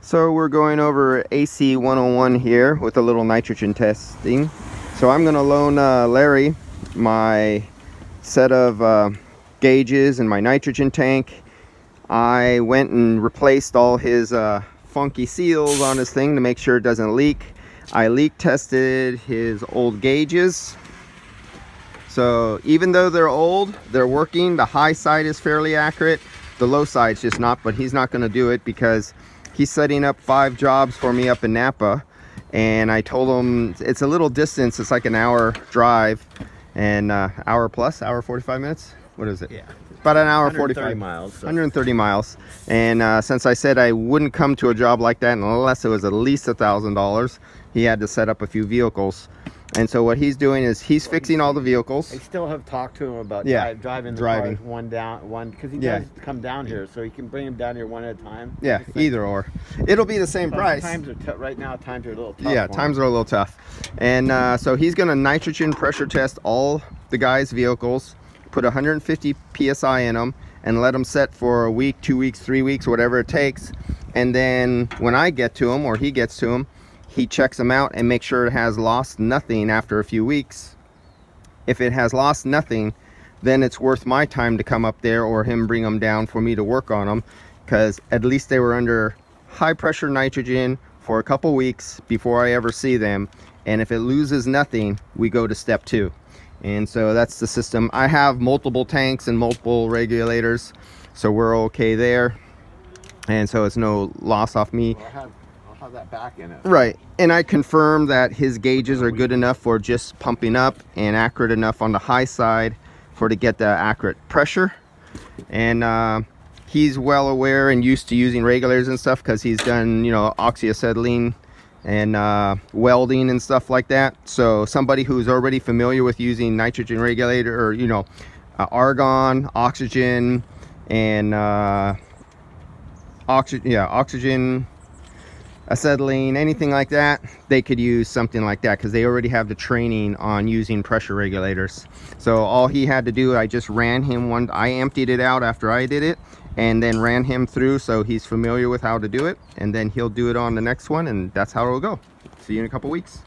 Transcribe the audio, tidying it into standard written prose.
So we're going over AC 101 here with a little nitrogen testing. So I'm going to loan Larry my set of gauges and my nitrogen tank. I went and replaced all his funky seals on his thing to make sure it doesn't leak. I leak tested his old gauges. So even though they're old, they're working. The high side is fairly accurate. The low side's just not, but he's not going to do it because he's setting up 5 jobs for me up in Napa. And I told him it's a little distance. It's like an hour drive and hour plus, hour 45 minutes. What is it? Yeah. About an hour 45 miles. So. 130 miles. And since I said I wouldn't come to a job like that unless it was at least $1,000, he had to set up a few vehicles. And so what he's doing is he's fixing all the vehicles. I still have talked to him about driving cars one because he does come down here, so he can bring him down here one at a time. Yeah, either or. It'll be the same price. Times are right now. Times are a little tough. Yeah, times are a little tough. And so he's going to nitrogen pressure test all the guys' vehicles, put 150 psi in them, and let them set for a week, 2 weeks, 3 weeks, whatever it takes. And then when I get to him or he gets to him, he checks them out and makes sure it has lost nothing after a few weeks. If it has lost nothing, then it's worth my time to come up there or him bring them down for me to work on them, because at least they were under high pressure nitrogen for a couple weeks before I ever see them. And if it loses nothing, we go to step 2. And so that's the system. I have multiple tanks and multiple regulators, so we're okay there. And so it's no loss off me. I'll have that back in it. Right. And I confirm that his gauges are good enough for just pumping up and accurate enough on the high side for to get the accurate pressure. And he's well aware and used to using regulators and stuff because he's done, you know, oxyacetylene and welding and stuff like that. So somebody who's already familiar with using nitrogen regulator, or you know, argon, oxygen, and oxygen, acetylene, anything like that, they could use something like that because they already have the training on using pressure regulators. So all he had to do, I just ran him one. I emptied it out after I did it and then ran him through, so he's familiar with how to do it, and then he'll do it on the next one, and that's how it'll go. See you in a couple weeks.